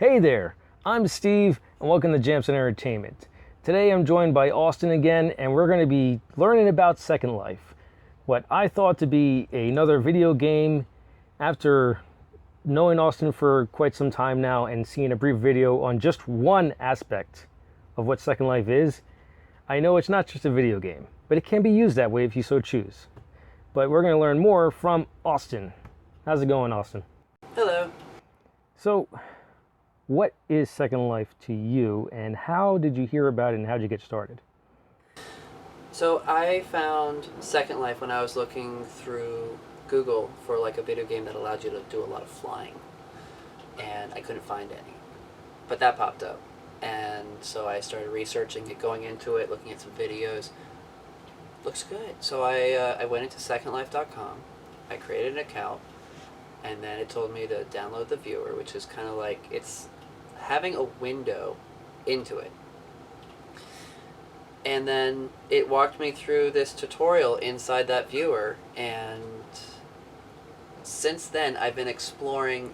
Hey there, I'm Steve, and welcome to Jamsin Entertainment. Today I'm joined by Austin again, and we're going to be learning about Second Life. What I thought to be another video game after knowing Austin for quite some time now and seeing a brief video on just one aspect of what Second Life is, I know it's not just a video game, but it can be used that way if you so choose. But we're going to learn more from Austin. How's it going, Austin? Hello. So, what is Second Life to you, and how did you hear about it, and how did you get started? So I found Second Life when I was looking through Google for like a video game that allowed you to do a lot of flying, and I couldn't find any. But that popped up, and so I started researching it, going into it, looking at some videos. Looks good. So I went into secondlife.com, I created an account, and then it told me to download the viewer, which is kind of like, it's having a window into it. And then it walked me through this tutorial inside that viewer, and since then I've been exploring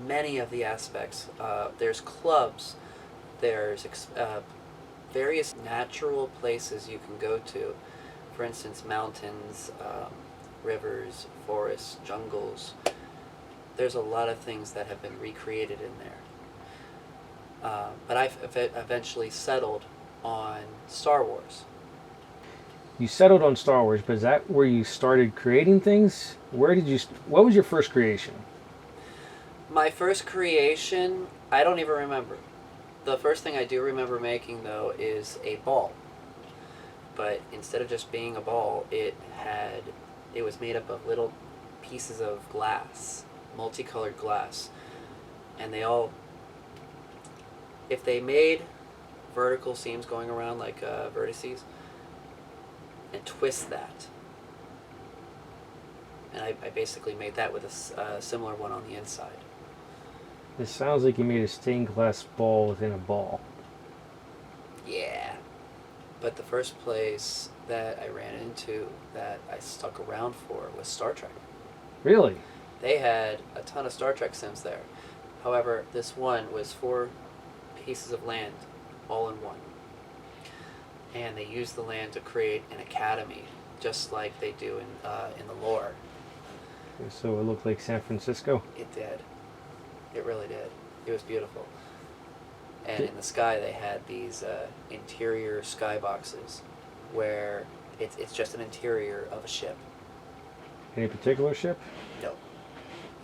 many of the aspects. There's clubs, there's various natural places you can go to. For instance, mountains, rivers, forests, jungles. There's a lot of things that have been recreated in there. But I've eventually settled on Star Wars. You settled on Star Wars, but is that where you started creating things? What was your first creation? My first creation, I don't even remember. The first thing I do remember making, though, is a ball. But instead of just being a ball, it was made up of little pieces of glass, multicolored glass, and if they made vertical seams going around like vertices and twist that, and I basically made that with a similar one on the inside. It sounds like you made a stained glass ball within a ball. Yeah, but the first place that I ran into that I stuck around for was Star Trek. Really? They had a ton of Star Trek sims there. However, this one was 4 pieces of land all in one. And they used the land to create an academy, just like they do in the lore. So it looked like San Francisco? It did. It really did. It was beautiful. And in the sky they had these interior skyboxes where it's just an interior of a ship. Any particular ship? No.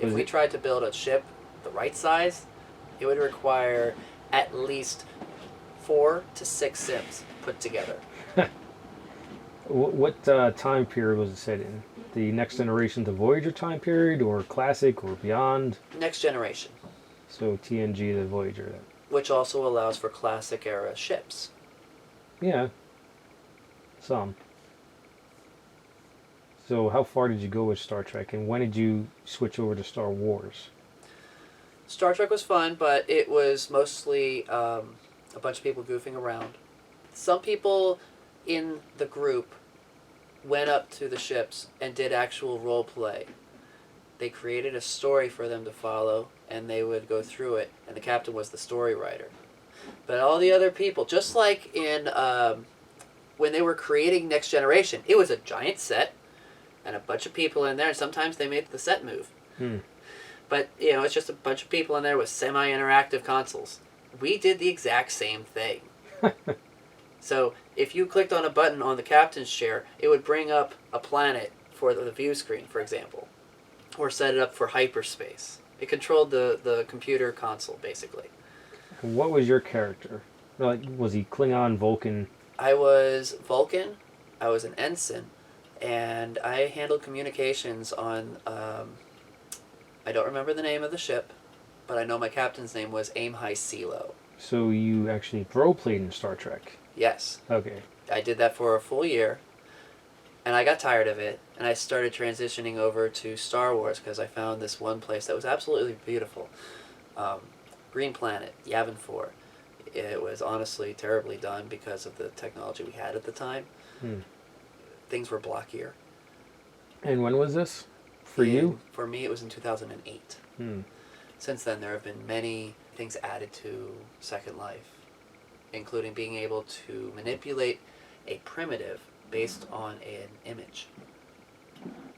If we tried to build a ship the right size, it would require at least 4 to 6 sims put together. What time period was it set in? The Next Generation, the Voyager time period, or Classic, or Beyond? Next Generation. So TNG, the Voyager. Then. Which also allows for Classic era ships. Yeah. Some. So how far did you go with Star Trek, and when did you switch over to Star Wars? Star Trek was fun, but it was mostly a bunch of people goofing around. Some people in the group went up to the ships and did actual role play. They created a story for them to follow, and they would go through it, and the captain was the story writer. But all the other people, just like in when they were creating Next Generation, it was a giant set and a bunch of people in there, and sometimes they made the set move. But, it's just a bunch of people in there with semi-interactive consoles. We did the exact same thing. So, if you clicked on a button on the captain's chair, it would bring up a planet for the view screen, for example. Or set it up for hyperspace. It controlled the computer console, basically. What was your character? Like, was he Klingon, Vulcan? I was Vulcan. I was an ensign. And I handled communications on... I don't remember the name of the ship, but I know my captain's name was Aim High Silo. So you actually role-played in Star Trek? Yes. Okay. I did that for a full year, and I got tired of it, and I started transitioning over to Star Wars because I found this one place that was absolutely beautiful. Green Planet, Yavin 4. It was honestly terribly done because of the technology we had at the time. Things were blockier. And when was this? For you? For me, it was in 2008. Since then, there have been many things added to Second Life, including being able to manipulate a primitive based on an image.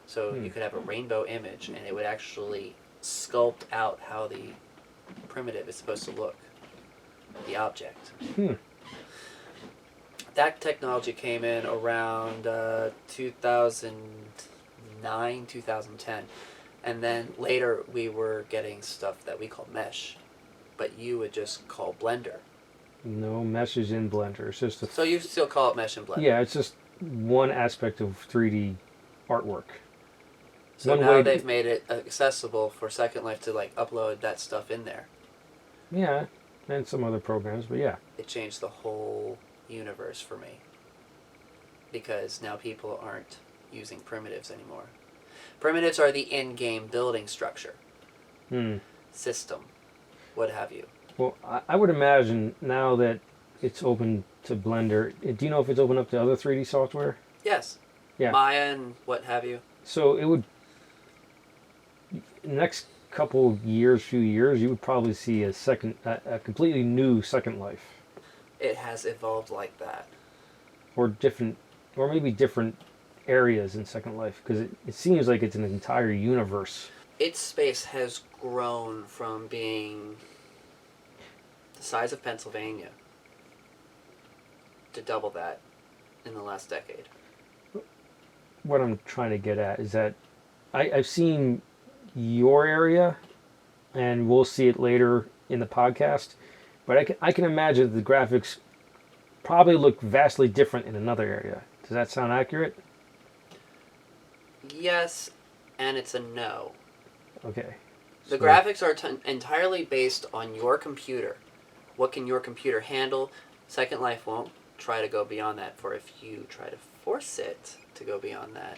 So you could have a rainbow image, and it would actually sculpt out how the primitive is supposed to look, the object. That technology came in around 2009, 2010. And then later we were getting stuff that we call mesh, but you would just call Blender. No, mesh is in Blender. It's just So you still call it mesh in Blender? Yeah, it's just one aspect of 3D artwork. So now they've made it accessible for Second Life to like upload that stuff in there. Yeah, and some other programs, but yeah. It changed the whole universe for me, because now people aren't using primitives anymore. Primitives are the in-game building structure, system, what have you. Well, I would imagine now that it's open to Blender, do you know if it's open up to other 3D software? Yes. Yeah. Maya and what have you. So it would, next couple years, few years, you would probably see a completely new Second Life. It has evolved like that. Or maybe different areas in Second Life, because it seems like it's an entire universe. Its space has grown from being the size of Pennsylvania to double that in the last decade. What I'm trying to get at is that I've seen your area, and we'll see it later in the podcast, but I can imagine the graphics probably look vastly different in another area. Does that sound accurate? Yes, and it's a no. Okay. The graphics are entirely based on your computer. What can your computer handle? Second Life won't try to go beyond that, for if you try to force it to go beyond that,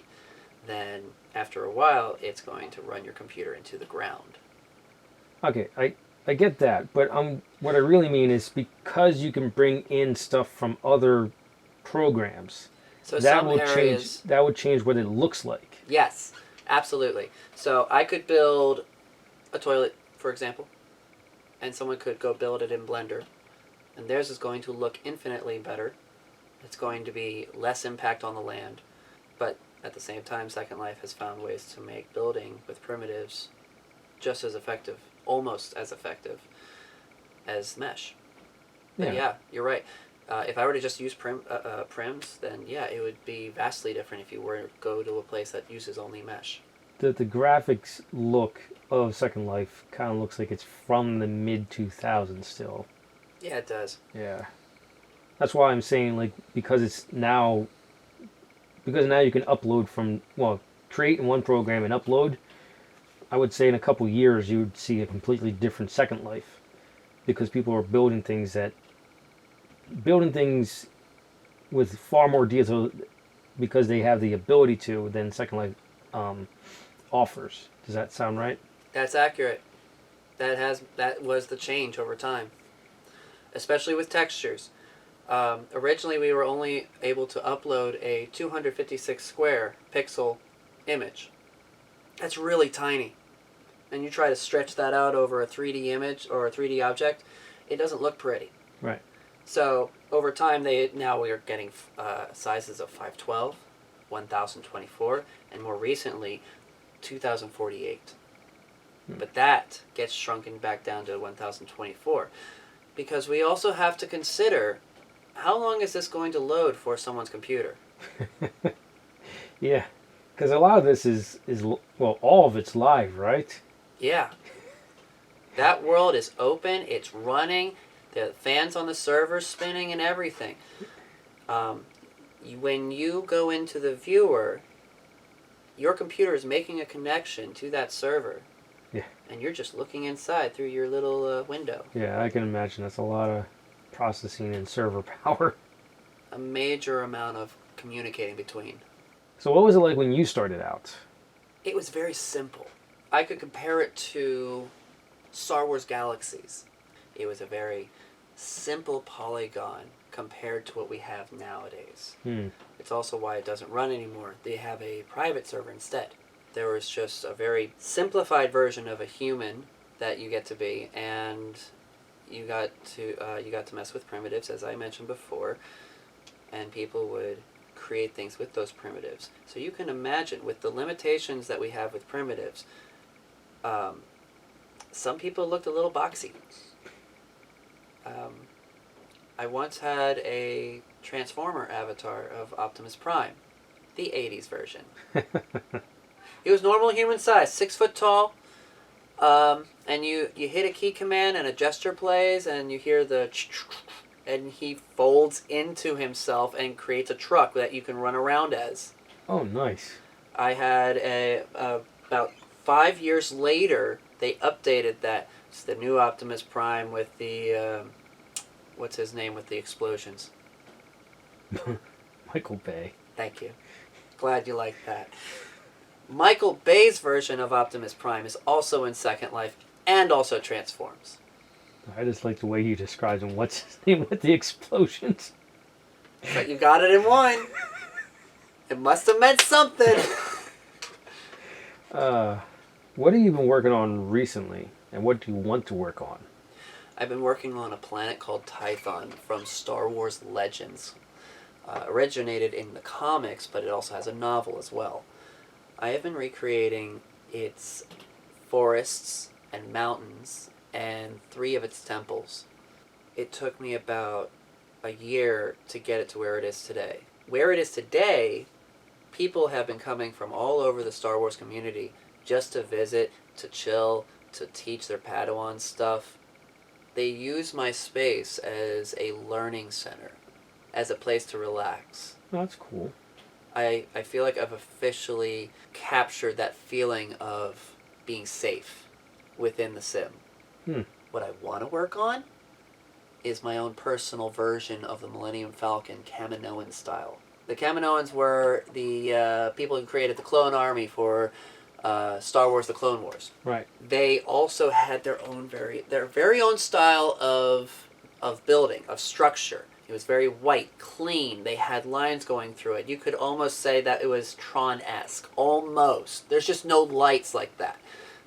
then after a while it's going to run your computer into the ground. Okay, I get that, but what I really mean is because you can bring in stuff from other programs, so that would change what it looks like. Yes, absolutely. So I could build a toilet, for example, and someone could go build it in Blender, and theirs is going to look infinitely better. It's going to be less impact on the land, but at the same time, Second Life has found ways to make building with primitives just as effective, almost as effective as mesh. But yeah, you're right. If I were to just use prims, then yeah, it would be vastly different if you were to go to a place that uses only mesh. The graphics look of Second Life kind of looks like it's from the mid-2000s still. Yeah, it does. Yeah. That's why I'm saying, like, because now you can upload create in one program and upload, I would say in a couple years you would see a completely different Second Life, because people are building things with far more detail because they have the ability to than Second Life offers. Does that sound right? That's accurate. That was the change over time, especially with textures. Originally, we were only able to upload a 256 square pixel image. That's really tiny. And you try to stretch that out over a 3D image or a 3D object, it doesn't look pretty. Right. So over time, now we are getting sizes of 512, 1024, and more recently, 2048. But that gets shrunken back down to 1024, because we also have to consider how long is this going to load for someone's computer. Yeah, because a lot of this is all of it's live, right? Yeah. That world is open, it's running, the fans on the server spinning and everything. When you go into the viewer, your computer is making a connection to that server. Yeah. And you're just looking inside through your little window. Yeah, I can imagine that's a lot of processing and server power. A major amount of communicating between. So what was it like when you started out? It was very simple. I could compare it to Star Wars Galaxies. It was a very simple polygon compared to what we have nowadays. It's also why it doesn't run anymore. They have a private server instead. There was just a very simplified version of a human that you get to be, and you got to mess with primitives, as I mentioned before, and people would create things with those primitives. So you can imagine, with the limitations that we have with primitives, some people looked a little boxy. I once had a Transformer avatar of Optimus Prime, the 80s version. He was normal human size, 6 foot tall, and you hit a key command and a gesture plays, and you hear the and he folds into himself and creates a truck that you can run around as. Oh, nice. I had about 5 years later, they updated that. It's the new Optimus Prime with the, what's his name with the explosions? Michael Bay. Thank you. Glad you liked that. Michael Bay's version of Optimus Prime is also in Second Life and also transforms. I just like the way you described him. What's his name with the explosions? But you got it in one. It must have meant something. What have you been working on recently, and what do you want to work on? I've been working on a planet called Tython from Star Wars Legends. Originated in the comics, but it also has a novel as well. I have been recreating its forests and mountains and 3 of its temples. It took me about a year to get it to where it is today. Where it is today, people have been coming from all over the Star Wars community just to visit, to chill, to teach their Padawan stuff. They use my space as a learning center, as a place to relax. Oh, that's cool. I feel like I've officially captured that feeling of being safe within the sim. What I want to work on is my own personal version of the Millennium Falcon Kaminoan style. The Kaminoans were the people who created the clone army for Star Wars: The Clone Wars. Right. They also had their very own style of building, of structure. It was very white, clean. They had lines going through it. You could almost say that it was Tron-esque. Almost. There's just no lights like that.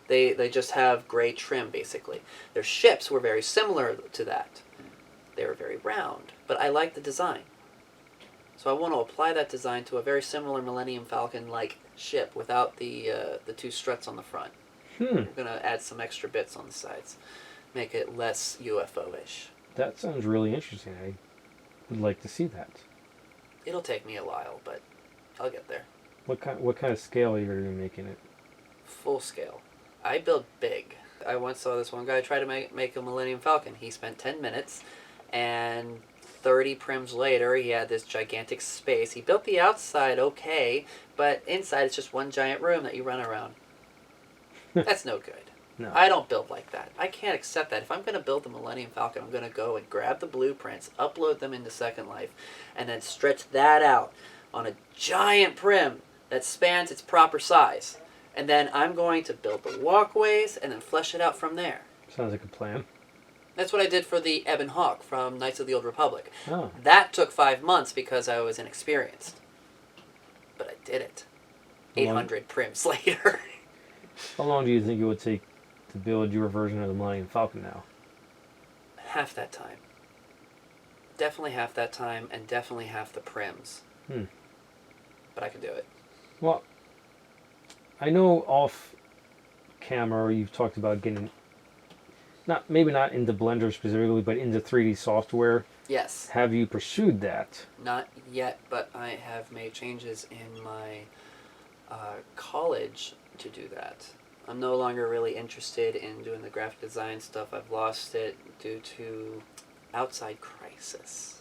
They just have gray trim, basically. Their ships were very similar to that. They were very round. But I like the design. So I want to apply that design to a very similar Millennium Falcon-like ship without the 2 struts on the front. We're going to add some extra bits on the sides. Make it less UFO-ish. That sounds really interesting. I would like to see that. It'll take me a while, but I'll get there. What kind of scale are you going to be making it? Full scale. I build big. I once saw this one guy try to make a Millennium Falcon. He spent 10 minutes, and 30 prims later, he had this gigantic space. He built the outside okay, but inside it's just one giant room that you run around. That's no good. No. I don't build like that. I can't accept that. If I'm going to build the Millennium Falcon, I'm going to go and grab the blueprints, upload them into Second Life, and then stretch that out on a giant prim that spans its proper size. And then I'm going to build the walkways and then flesh it out from there. Sounds like a plan. That's what I did for the Ebon Hawk from Knights of the Old Republic. Oh. That took 5 months because I was inexperienced. But I did it. 800 prims later. How long do you think it would take to build your version of the Millennium Falcon now? Half that time. Definitely half that time, and definitely half the prims. But I can do it. Well, I know off camera you've talked about getting, maybe not into Blender specifically, but into 3D software. Yes. Have you pursued that? Not yet, but I have made changes in my college to do that. I'm no longer really interested in doing the graphic design stuff. I've lost it due to outside crisis.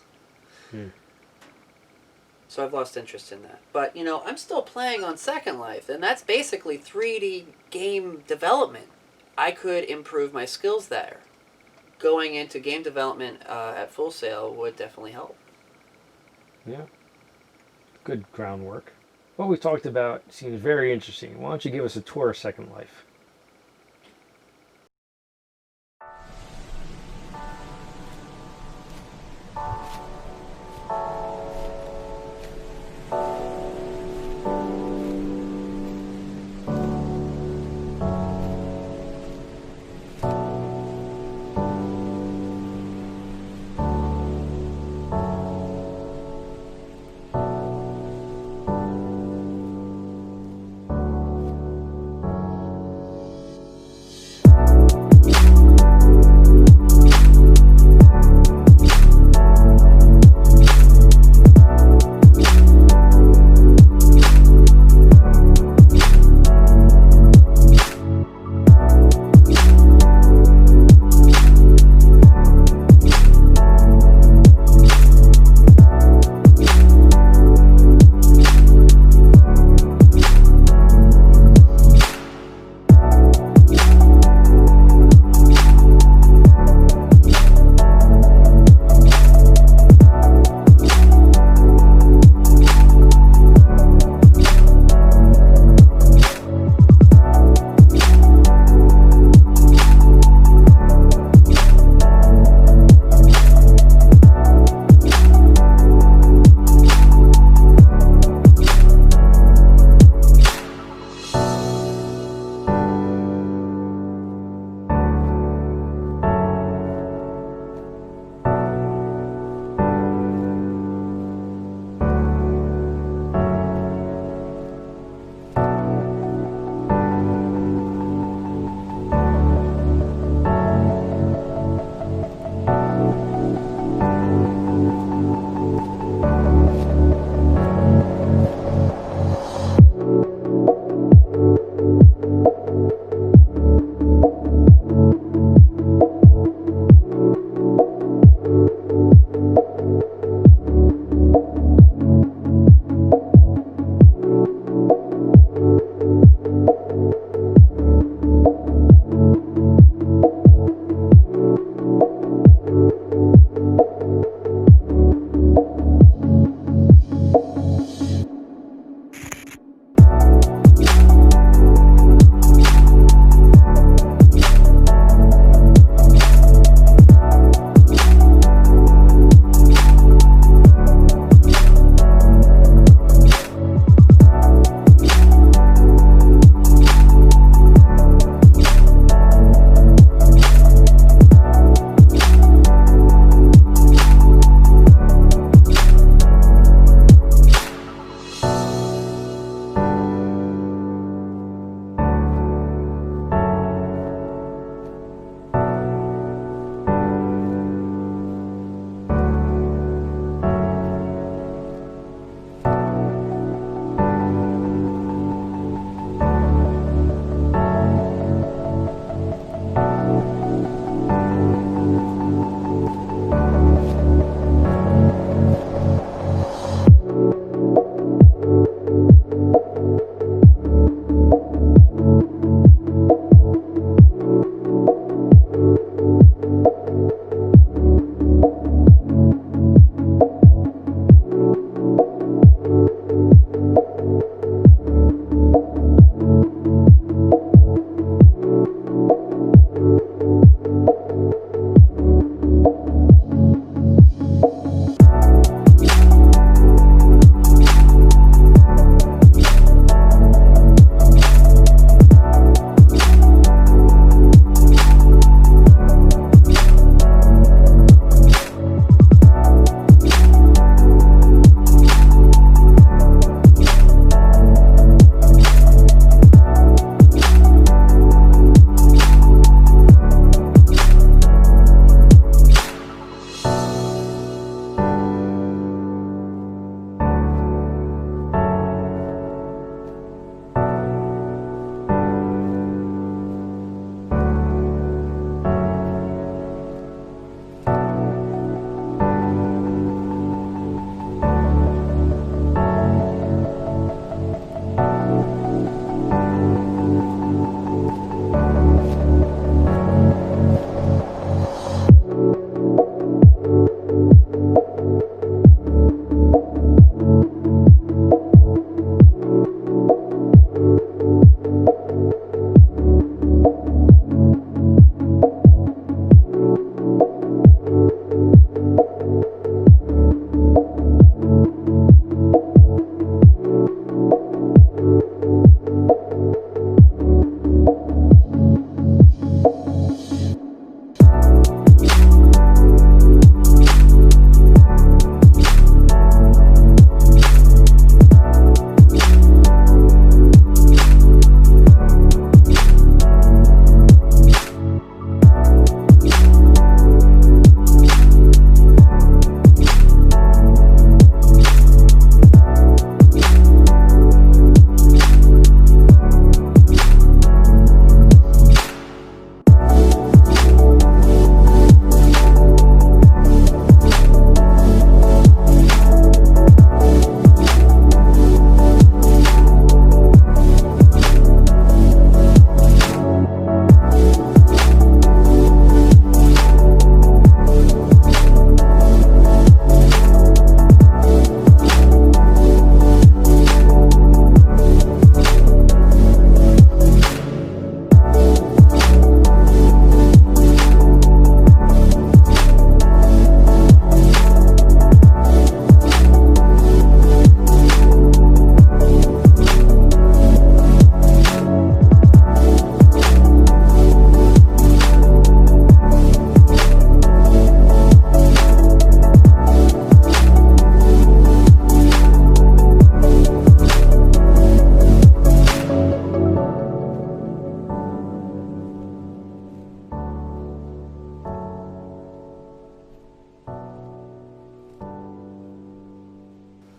So I've lost interest in that. But, I'm still playing on Second Life, and that's basically 3D game development. I could improve my skills there. Going into game development at Full Sail would definitely help. Yeah. Good groundwork. What we've talked about seems very interesting. Why don't you give us a tour of Second Life?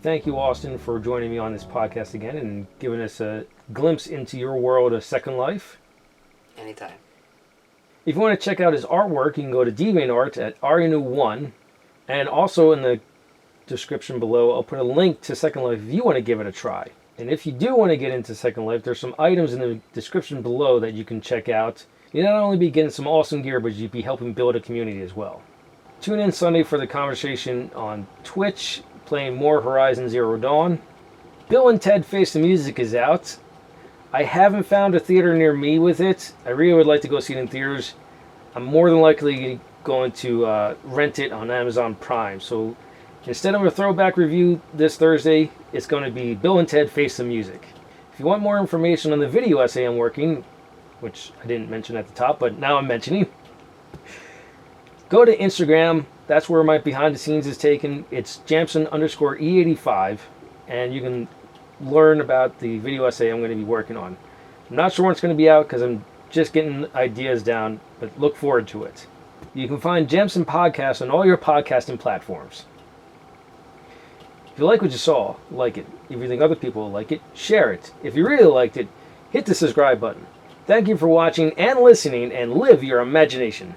Thank you, Austin, for joining me on this podcast again and giving us a glimpse into your world of Second Life. Anytime. If you want to check out his artwork, you can go to DeviantArt at Arianu1. And also in the description below, I'll put a link to Second Life if you want to give it a try. And if you do want to get into Second Life, there's some items in the description below that you can check out. You'll not only be getting some awesome gear, but you'll be helping build a community as well. Tune in Sunday for the conversation on Twitch, playing more Horizon Zero Dawn. Bill and Ted Face the Music is out. I haven't found a theater near me with it. I really would like to go see it in theaters. I'm more than likely going to rent it on Amazon Prime. So instead of a throwback review this Thursday, it's going to be Bill and Ted Face the Music. If you want more information on the video essay I'm working, which I didn't mention at the top, but now I'm mentioning, go to Instagram. That's where my behind the scenes is taken. It's Jamsin_E85, and you can learn about the video essay I'm going to be working on. I'm not sure when it's going to be out because I'm just getting ideas down, but look forward to it. You can find Jamsin Podcast on all your podcasting platforms. If you like what you saw, like it. If you think other people will like it, share it. If you really liked it, hit the subscribe button. Thank you for watching and listening, and live your imagination.